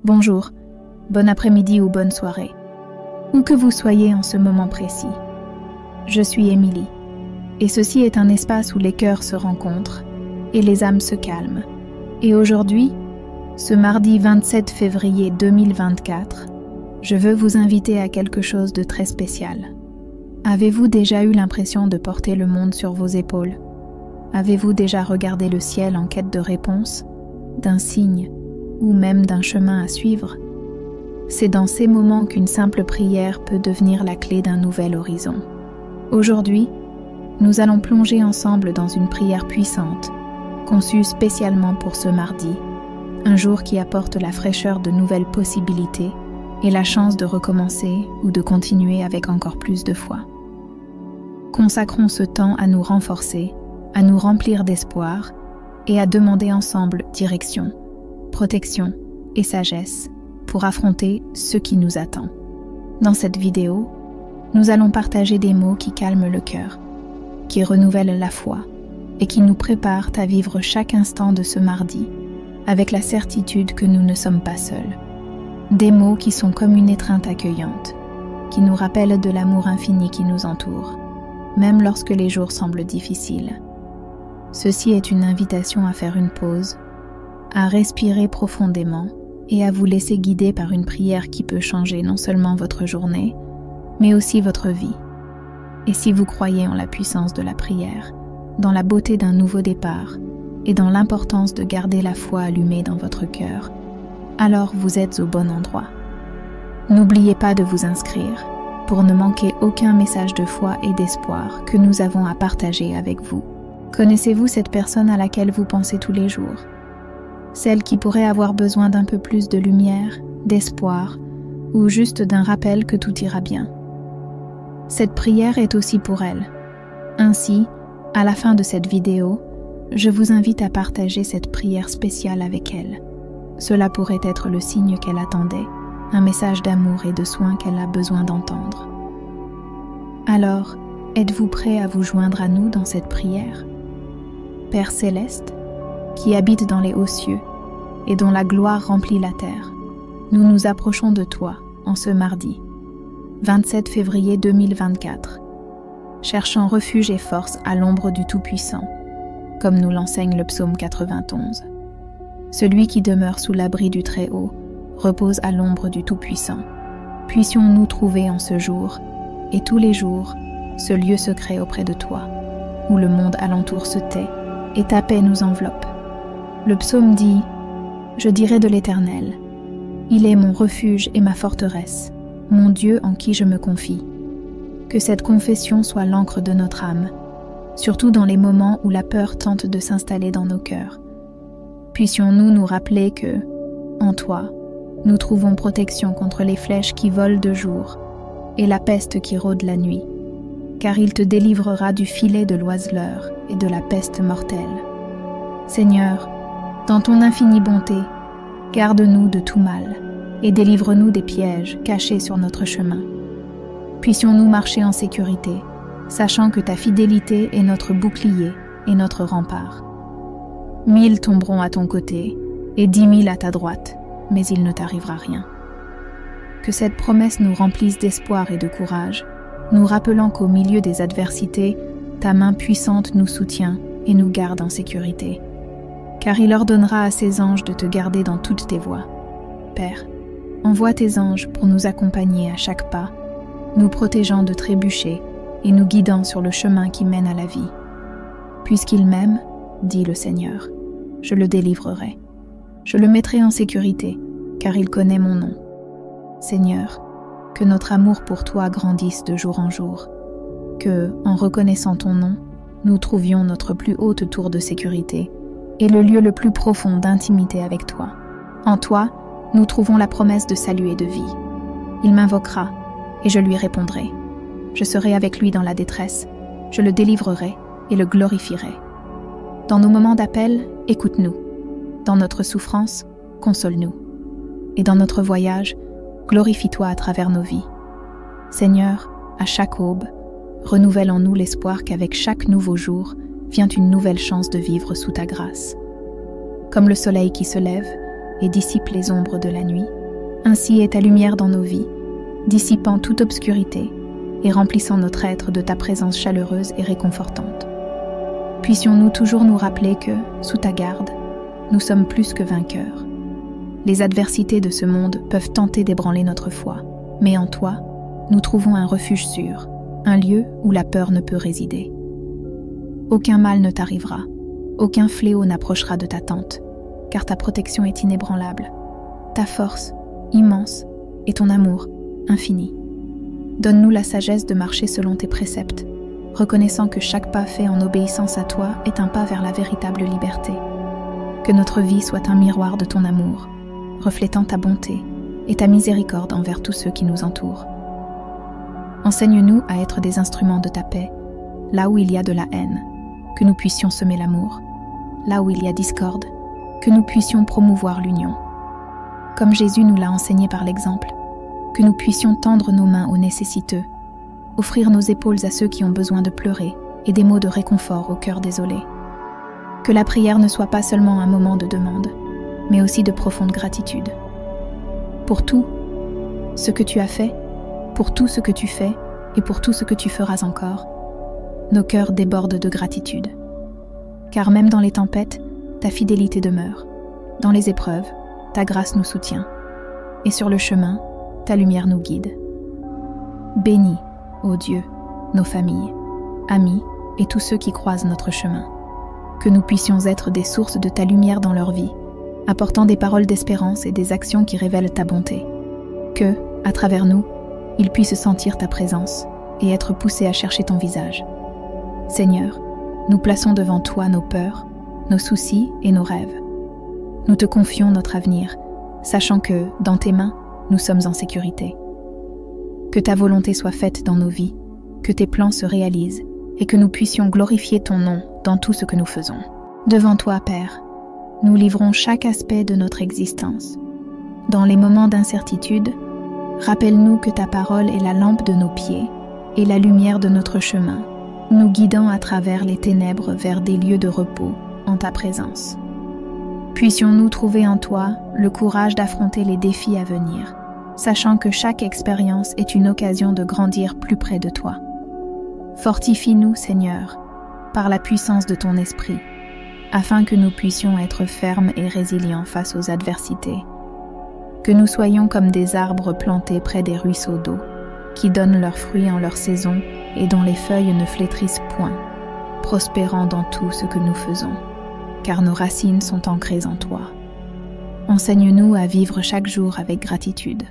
Bonjour, bon après-midi ou bonne soirée, où que vous soyez en ce moment précis. Je suis Émilie, et ceci est un espace où les cœurs se rencontrent et les âmes se calment. Et aujourd'hui, ce mardi 27 février 2024, je veux vous inviter à quelque chose de très spécial. Avez-vous déjà eu l'impression de porter le monde sur vos épaules? Avez-vous déjà regardé le ciel en quête de réponse, d'un signe ou même d'un chemin à suivre? C'est dans ces moments qu'une simple prière peut devenir la clé d'un nouvel horizon. Aujourd'hui, nous allons plonger ensemble dans une prière puissante, conçue spécialement pour ce mardi, un jour qui apporte la fraîcheur de nouvelles possibilités et la chance de recommencer ou de continuer avec encore plus de foi. Consacrons ce temps à nous renforcer, à nous remplir d'espoir et à demander ensemble direction, protection et sagesse pour affronter ce qui nous attend. Dans cette vidéo, nous allons partager des mots qui calment le cœur, qui renouvellent la foi et qui nous préparent à vivre chaque instant de ce mardi avec la certitude que nous ne sommes pas seuls. Des mots qui sont comme une étreinte accueillante, qui nous rappellent de l'amour infini qui nous entoure, même lorsque les jours semblent difficiles. Ceci est une invitation à faire une pause, à respirer profondément et à vous laisser guider par une prière qui peut changer non seulement votre journée, mais aussi votre vie. Et si vous croyez en la puissance de la prière, dans la beauté d'un nouveau départ et dans l'importance de garder la foi allumée dans votre cœur, alors vous êtes au bon endroit. N'oubliez pas de vous inscrire pour ne manquer aucun message de foi et d'espoir que nous avons à partager avec vous. Connaissez-vous cette personne à laquelle vous pensez tous les jours? Celle qui pourrait avoir besoin d'un peu plus de lumière, d'espoir, ou juste d'un rappel que tout ira bien. Cette prière est aussi pour elle. Ainsi, à la fin de cette vidéo, je vous invite à partager cette prière spéciale avec elle. Cela pourrait être le signe qu'elle attendait, un message d'amour et de soin qu'elle a besoin d'entendre. Alors, êtes-vous prêt à vous joindre à nous dans cette prière? Père céleste, qui habite dans les hauts cieux et dont la gloire remplit la terre, nous nous approchons de toi en ce mardi, 27 février 2024, cherchant refuge et force à l'ombre du Tout-Puissant, comme nous l'enseigne le psaume 91. Celui qui demeure sous l'abri du Très-Haut repose à l'ombre du Tout-Puissant. Puissions-nous trouver en ce jour, et tous les jours, ce lieu secret auprès de toi, où le monde alentour se tait, et ta paix nous enveloppe. Le psaume dit « Je dirai de l'Éternel, il est mon refuge et ma forteresse, mon Dieu en qui je me confie. » Que cette confession soit l'encre de notre âme, surtout dans les moments où la peur tente de s'installer dans nos cœurs. Puissions-nous nous rappeler que, en toi, nous trouvons protection contre les flèches qui volent de jour et la peste qui rôde la nuit, car il te délivrera du filet de l'oiseleur et de la peste mortelle. Seigneur, dans ton infinie bonté, garde-nous de tout mal et délivre-nous des pièges cachés sur notre chemin. Puissions-nous marcher en sécurité, sachant que ta fidélité est notre bouclier et notre rempart. 1000 tomberont à ton côté et 10 000 à ta droite, mais il ne t'arrivera rien. Que cette promesse nous remplisse d'espoir et de courage, nous rappelant qu'au milieu des adversités, ta main puissante nous soutient et nous garde en sécurité. Car il ordonnera à ses anges de te garder dans toutes tes voies. Père, envoie tes anges pour nous accompagner à chaque pas, nous protégeant de trébucher et nous guidant sur le chemin qui mène à la vie. Puisqu'il m'aime, dit le Seigneur, je le délivrerai. Je le mettrai en sécurité, car il connaît mon nom. Seigneur, que notre amour pour toi grandisse de jour en jour, que, en reconnaissant ton nom, nous trouvions notre plus haute tour de sécurité et le lieu le plus profond d'intimité avec toi. En toi, nous trouvons la promesse de salut et de vie. Il m'invoquera, et je lui répondrai. Je serai avec lui dans la détresse, je le délivrerai et le glorifierai. Dans nos moments d'appel, écoute-nous. Dans notre souffrance, console-nous. Et dans notre voyage, glorifie-toi à travers nos vies. Seigneur, à chaque aube, renouvelle en nous l'espoir qu'avec chaque nouveau jour vient une nouvelle chance de vivre sous ta grâce. Comme le soleil qui se lève et dissipe les ombres de la nuit, ainsi est ta lumière dans nos vies, dissipant toute obscurité et remplissant notre être de ta présence chaleureuse et réconfortante. Puissions-nous toujours nous rappeler que, sous ta garde, nous sommes plus que vainqueurs. Les adversités de ce monde peuvent tenter d'ébranler notre foi, mais en toi, nous trouvons un refuge sûr, un lieu où la peur ne peut résider. Aucun mal ne t'arrivera, aucun fléau n'approchera de ta tente, car ta protection est inébranlable, ta force, immense, et ton amour, infini. Donne-nous la sagesse de marcher selon tes préceptes, reconnaissant que chaque pas fait en obéissance à toi est un pas vers la véritable liberté. Que notre vie soit un miroir de ton amour, reflétant ta bonté et ta miséricorde envers tous ceux qui nous entourent. Enseigne-nous à être des instruments de ta paix, là où il y a de la haine, que nous puissions semer l'amour, là où il y a discorde, que nous puissions promouvoir l'union. Comme Jésus nous l'a enseigné par l'exemple, que nous puissions tendre nos mains aux nécessiteux, offrir nos épaules à ceux qui ont besoin de pleurer et des mots de réconfort au cœur désolé. Que la prière ne soit pas seulement un moment de demande, mais aussi de profonde gratitude. Pour tout ce que tu as fait, pour tout ce que tu fais et pour tout ce que tu feras encore, nos cœurs débordent de gratitude. Car même dans les tempêtes, ta fidélité demeure. Dans les épreuves, ta grâce nous soutient. Et sur le chemin, ta lumière nous guide. Bénis, ô Dieu, nos familles, amis et tous ceux qui croisent notre chemin. Que nous puissions être des sources de ta lumière dans leur vie, apportant des paroles d'espérance et des actions qui révèlent ta bonté. Que, à travers nous, ils puissent sentir ta présence et être poussés à chercher ton visage. Seigneur, nous plaçons devant toi nos peurs, nos soucis et nos rêves. Nous te confions notre avenir, sachant que, dans tes mains, nous sommes en sécurité. Que ta volonté soit faite dans nos vies, que tes plans se réalisent et que nous puissions glorifier ton nom dans tout ce que nous faisons. Devant toi, Père, nous livrons chaque aspect de notre existence. Dans les moments d'incertitude, rappelle-nous que ta parole est la lampe de nos pieds et la lumière de notre chemin, nous guidant à travers les ténèbres vers des lieux de repos en ta présence. Puissions-nous trouver en toi le courage d'affronter les défis à venir, sachant que chaque expérience est une occasion de grandir plus près de toi. Fortifie-nous, Seigneur, par la puissance de ton esprit, afin que nous puissions être fermes et résilients face aux adversités. Que nous soyons comme des arbres plantés près des ruisseaux d'eau, qui donnent leurs fruits en leur saison et dont les feuilles ne flétrissent point, prospérant dans tout ce que nous faisons, car nos racines sont ancrées en toi. Enseigne-nous à vivre chaque jour avec gratitude,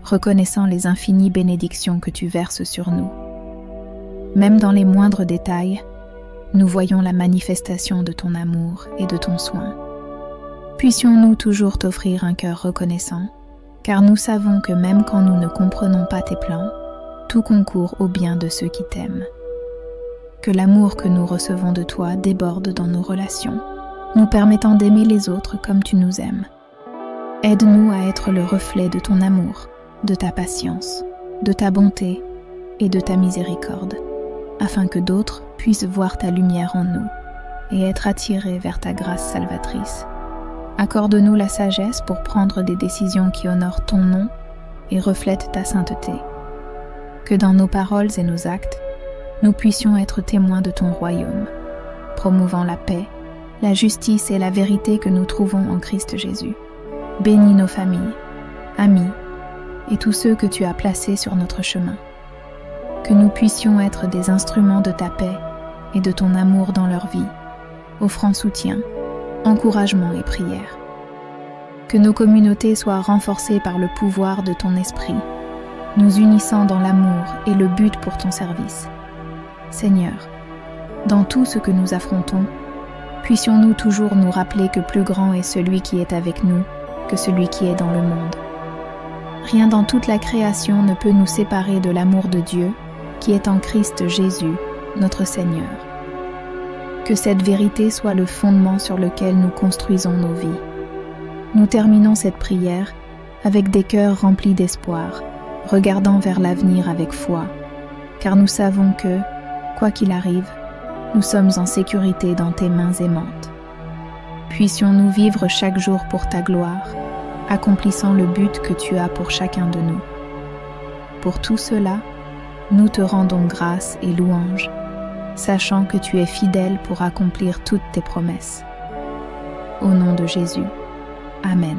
reconnaissant les infinies bénédictions que tu verses sur nous. Même dans les moindres détails, nous voyons la manifestation de ton amour et de ton soin. Puissions-nous toujours t'offrir un cœur reconnaissant, car nous savons que même quand nous ne comprenons pas tes plans, tout concourt au bien de ceux qui t'aiment. Que l'amour que nous recevons de toi déborde dans nos relations, nous permettant d'aimer les autres comme tu nous aimes. Aide-nous à être le reflet de ton amour, de ta patience, de ta bonté et de ta miséricorde, afin que d'autres puissent voir ta lumière en nous et être attirés vers ta grâce salvatrice. Accorde-nous la sagesse pour prendre des décisions qui honorent ton nom et reflètent ta sainteté. Que dans nos paroles et nos actes, nous puissions être témoins de ton royaume, promouvant la paix, la justice et la vérité que nous trouvons en Christ Jésus. Bénis nos familles, amis et tous ceux que tu as placés sur notre chemin. Que nous puissions être des instruments de ta paix et de ton amour dans leur vie, offrant soutien, encouragement et prière. Que nos communautés soient renforcées par le pouvoir de ton esprit, nous unissant dans l'amour et le but pour ton service. Seigneur, dans tout ce que nous affrontons, puissions-nous toujours nous rappeler que plus grand est celui qui est avec nous que celui qui est dans le monde. Rien dans toute la création ne peut nous séparer de l'amour de Dieu qui est en Christ Jésus, notre Seigneur. Que cette vérité soit le fondement sur lequel nous construisons nos vies. Nous terminons cette prière avec des cœurs remplis d'espoir, regardant vers l'avenir avec foi, car nous savons que, quoi qu'il arrive, nous sommes en sécurité dans tes mains aimantes. Puissions-nous vivre chaque jour pour ta gloire, accomplissant le but que tu as pour chacun de nous. Pour tout cela, nous te rendons grâce et louange, sachant que tu es fidèle pour accomplir toutes tes promesses. Au nom de Jésus. Amen.